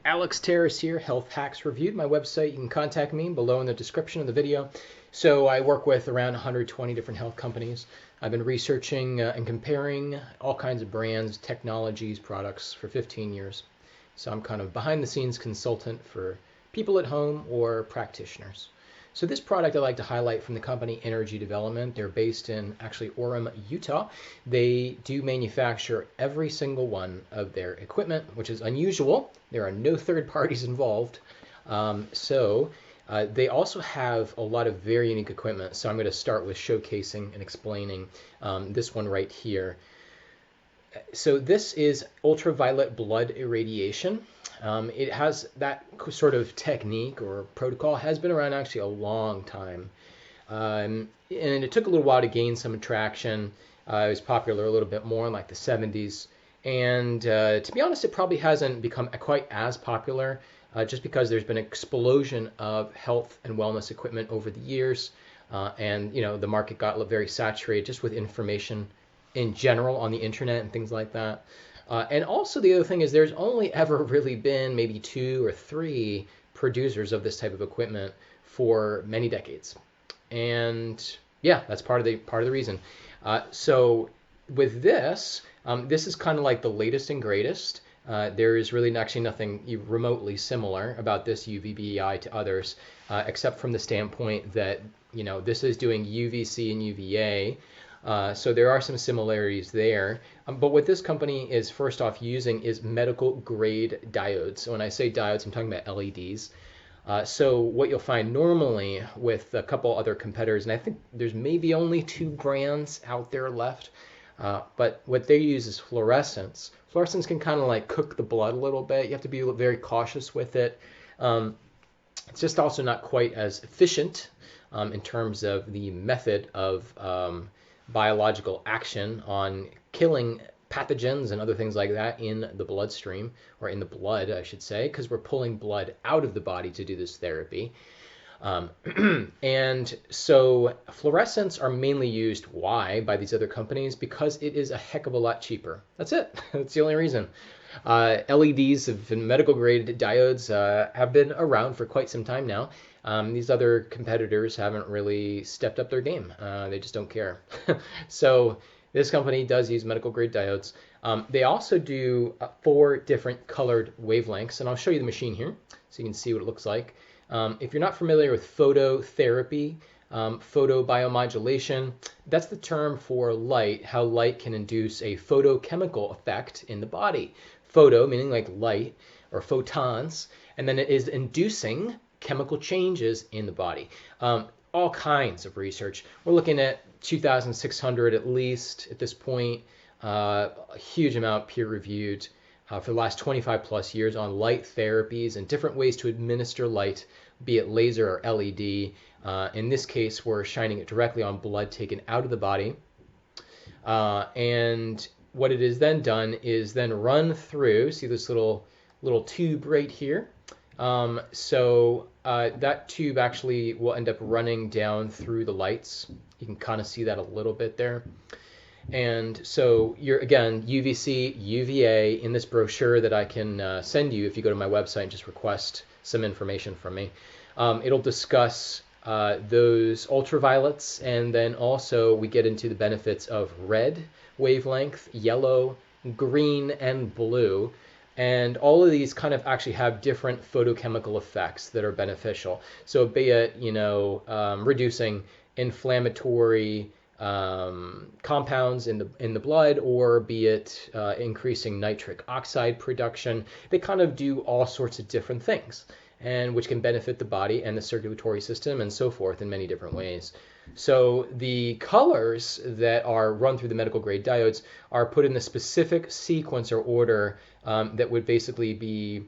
Alex Terrace here, Health Hacks Reviewed. My website, you can contact me below in the description of the video. So I work with around 120 different health companies. I've been researching and comparing all kinds of brands, technologies, products for 15 years. So I'm kind of behind the scenes consultant for people at home or practitioners. So this product I'd like to highlight from the company Energy Development. They're based in actually Orem, Utah. They do manufacture every single one of their equipment, which is unusual. There are no third parties involved. They also have a lot of very unique equipment. So I'm going to start with showcasing and explaining this one right here. So this is ultraviolet blood irradiation. It has that sort of technique or protocol has been around actually a long time. And it took a little while to gain some traction. It was popular a little bit more in like the 70s. And to be honest, it probably hasn't become quite as popular just because there's been an explosion of health and wellness equipment over the years. And the market got very saturated just with information in general on the internet and things like that. And also the other thing is there's only ever really been maybe 2 or 3 producers of this type of equipment for many decades. And yeah, that's part of the reason. So with this, this is kind of like the latest and greatest. There is really actually nothing remotely similar about this UVBI to others, except from the standpoint that this is doing UVC and UVA. So there are some similarities there. But what this company is first off using is medical grade diodes. So when I say diodes, I'm talking about LEDs. So what you'll find normally with a couple other competitors, and I think there's maybe only 2 brands out there left, but what they use is fluorescence. Fluorescence can kind of like cook the blood a little bit. You have to be very cautious with it. It's just also not quite as efficient in terms of the method of biological action on killing pathogens and other things like that in the bloodstream, or in the blood, I should say, because we're pulling blood out of the body to do this therapy. And so fluorescents are mainly used, why, by these other companies? Because it is a heck of a lot cheaper. That's it. That's the only reason. LEDs, medical grade diodes, have been around for quite some time now. These other competitors haven't really stepped up their game. They just don't care. So this company does use medical grade diodes. They also do 4 different colored wavelengths, and I'll show you the machine here so you can see what it looks like. If you're not familiar with phototherapy, photobiomodulation, that's the term for light, how light can induce a photochemical effect in the body. Photo meaning like light or photons, and then it is inducing chemical changes in the body. All kinds of research. We're looking at 2,600 at least at this point, a huge amount peer-reviewed for the last 25 plus years on light therapies and different ways to administer light, be it laser or LED. In this case, we're shining it directly on blood taken out of the body. And what it is then done is then run through, see this little tube right here. That tube actually will end up running down through the lights. You can kind of see that a little bit there. And so you're, again, UVC, UVA in this brochure that I can send you if you go to my website and just request some information from me. It'll discuss those ultraviolets, and then also we get into the benefits of red wavelength, yellow, green, and blue. And all of these kind of actually have different photochemical effects that are beneficial. So be it, reducing inflammatory compounds in the blood, or be it increasing nitric oxide production. They kind of do all sorts of different things, and which can benefit the body and the circulatory system and so forth in many different ways. So the colors that are run through the medical grade diodes are put in the specific sequence or order that would basically be,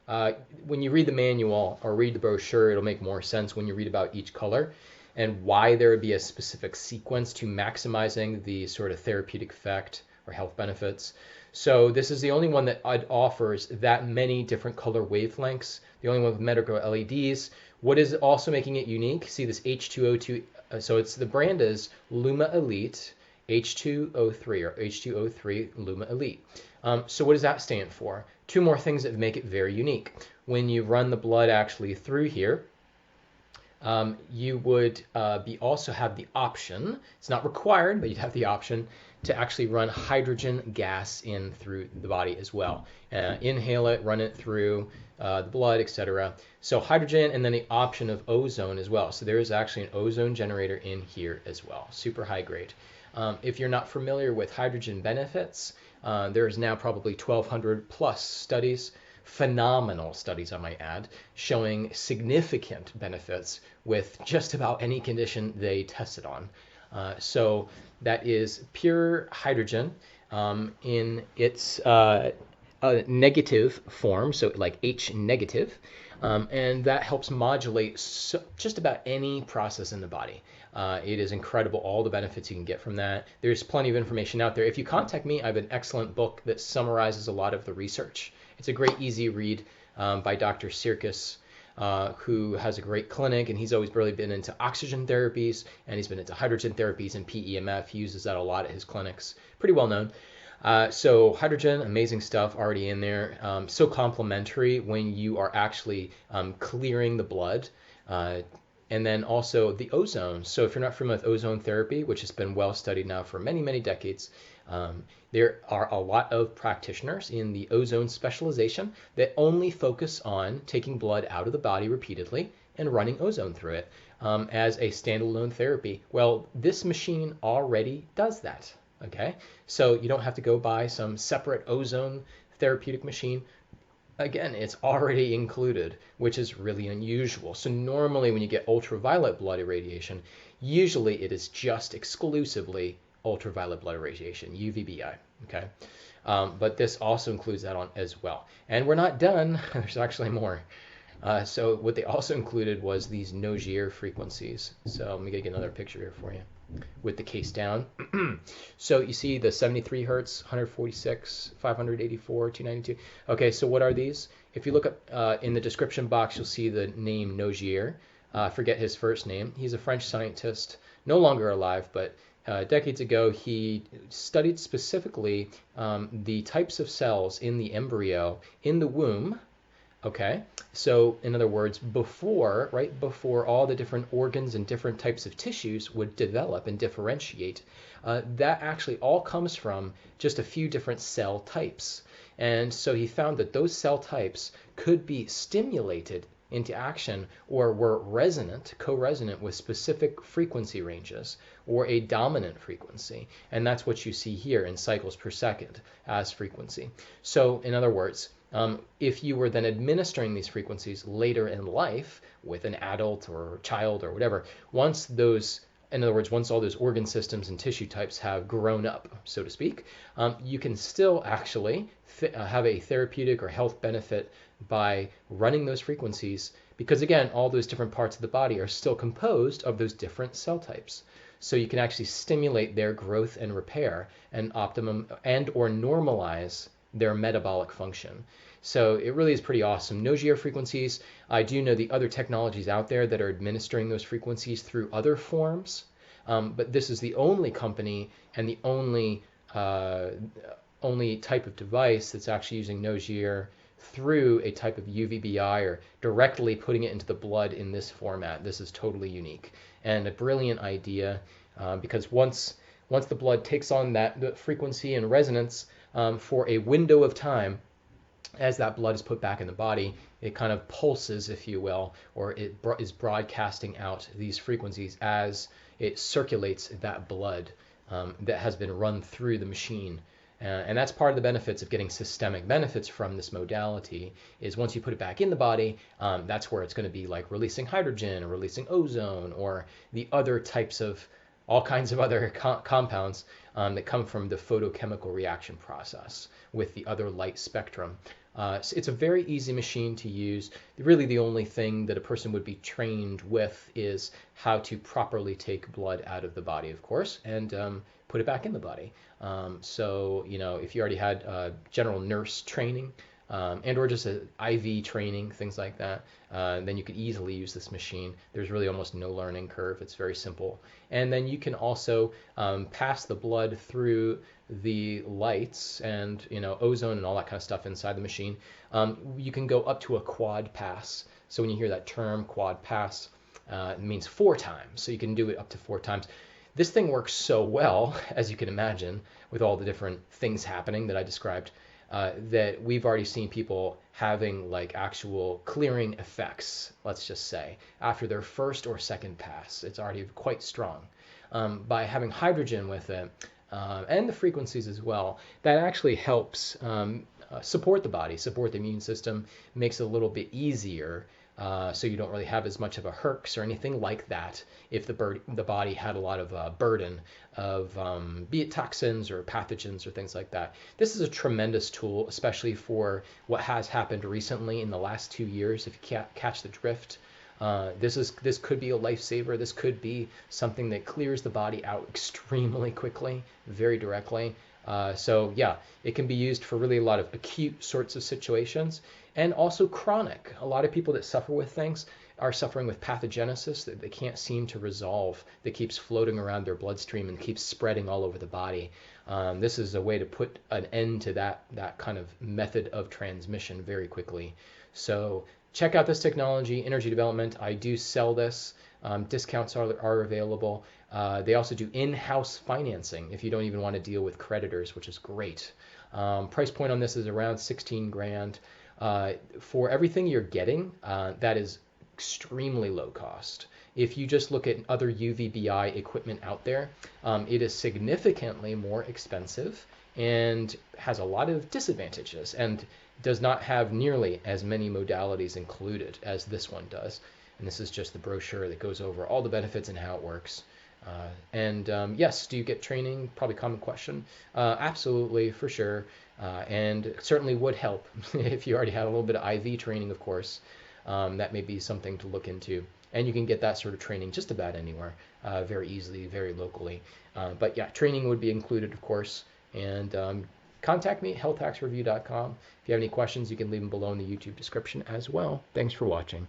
when you read the manual or read the brochure, it'll make more sense when you read about each color and why there would be a specific sequence to maximizing the sort of therapeutic effect or health benefits. So this is the only one that offers that many different color wavelengths, the only one with medical LEDs. What is also making it unique, see this H2O2, so the brand is Luma Elite H2O3 or H2O3 Luma Elite. So what does that stand for? two more things that make it very unique. When you run the blood actually through here, you would also have the option, it's not required, but you'd have the option to actually run hydrogen gas in through the body as well. Inhale it, run it through the blood, etc. So hydrogen, and then the option of ozone as well. So there is actually an ozone generator in here as well, super high grade. If you're not familiar with hydrogen benefits, there's now probably 1,200 plus studies, phenomenal studies I might add, showing significant benefits with just about any condition they tested on. So that is pure hydrogen in its negative form, so like H negative, and that helps modulate just about any process in the body. It is incredible, all the benefits you can get from that. There's plenty of information out there. If you contact me, I have an excellent book that summarizes a lot of the research. It's a great, easy read by Dr. Sirkis, who has a great clinic, and he's always really been into oxygen therapies, and he's been into hydrogen therapies and PEMF. He uses that a lot at his clinics. Pretty well known. So hydrogen, amazing stuff already in there. So complementary when you are actually clearing the blood. And then also the ozone. So if you're not familiar with ozone therapy, which has been well studied now for many, many decades, there are a lot of practitioners in the ozone specialization that only focus on taking blood out of the body repeatedly and running ozone through it as a standalone therapy. Well, this machine already does that. Okay, so you don't have to go buy some separate ozone therapeutic machine. Again, it's already included, which is really unusual. So normally when you get ultraviolet blood irradiation, usually it is just exclusively ultraviolet blood irradiation, UVBI, okay? But this also includes that on as well. And we're not done, there's actually more. So what they also included was these Nogier frequencies. So let me get another picture here for you with the case down. So you see the 73 hertz, 146, 584, 292. Okay, so what are these? If you look up in the description box, you'll see the name Nogier. Forget his first name. He's a French scientist, no longer alive, but decades ago he studied specifically the types of cells in the embryo in the womb. Okay, so in other words, right before all the different organs and different types of tissues would develop and differentiate, that actually all comes from just a few different cell types. And so he found that those cell types could be stimulated into action or were co-resonant with specific frequency ranges or a dominant frequency. And that's what you see here in cycles per second as frequency. So in other words, if you were then administering these frequencies later in life with an adult or child or whatever, once all those organ systems and tissue types have grown up, so to speak, you can still actually have a therapeutic or health benefit by running those frequencies, because again, all those different parts of the body are still composed of those different cell types. So you can actually stimulate their growth and repair and optimum and or normalize their metabolic function. So it really is pretty awesome. Nogier frequencies, I do know the other technologies out there that are administering those frequencies through other forms, but this is the only company and the only type of device that's actually using Nogier through a type of UVBI or directly putting it into the blood in this format. This is totally unique and a brilliant idea because once the blood takes on that frequency and resonance for a window of time, as that blood is put back in the body, it kind of pulses, if you will, or it is broadcasting out these frequencies as it circulates that blood that has been run through the machine. And that's part of the benefits of getting systemic benefits from this modality is once you put it back in the body, that's where it's going to be like releasing hydrogen or releasing ozone or the other types of all kinds of other compounds that come from the photochemical reaction process with the other light spectrum. So it's a very easy machine to use. Really the only thing that a person would be trained with is how to properly take blood out of the body, of course, and put it back in the body. So, if you already had general nurse training and or just an IV training, things like that, then you could easily use this machine. There's really almost no learning curve. It's very simple. And then you can also pass the blood through the lights and ozone and all that kind of stuff inside the machine, you can go up to a quad pass. So when you hear that term quad pass, it means 4 times. So you can do it up to 4 times. This thing works so well, as you can imagine, with all the different things happening that I described, that we've already seen people having like actual clearing effects, let's just say, after their first or second pass. It's already quite strong. By having hydrogen with it, and the frequencies as well, that actually helps support the body, support the immune system, makes it a little bit easier. So you don't really have as much of a herx or anything like that if the body had a lot of burden of be it toxins or pathogens or things like that. This is a tremendous tool, especially for what has happened recently in the last 2 years. If you catch the drift, this could be a lifesaver. This could be something that clears the body out extremely quickly, very directly. So yeah, it can be used for really a lot of acute sorts of situations and also chronic. A lot of people that suffer with things are suffering with pathogenesis that they can't seem to resolve, that keeps floating around their bloodstream and keeps spreading all over the body. This is a way to put an end to that kind of method of transmission very quickly. So check out this technology, Energy Development. I do sell this. Discounts are available. They also do in-house financing if you don't even want to deal with creditors, which is great. Price point on this is around 16 grand. For everything you're getting, that is extremely low cost. If you just look at other UVBI equipment out there, it is significantly more expensive and has a lot of disadvantages and does not have nearly as many modalities included as this one does. And this is just the brochure that goes over all the benefits and how it works. Yes, do you get training? Probably common question. Absolutely, for sure. And certainly would help if you already had a little bit of IV training, of course. That may be something to look into. And you can get that sort of training just about anywhere, very easily, very locally. But yeah, training would be included, of course. And contact me, healthhacksreview.com. If you have any questions, you can leave them below in the YouTube description as well. Thanks for watching.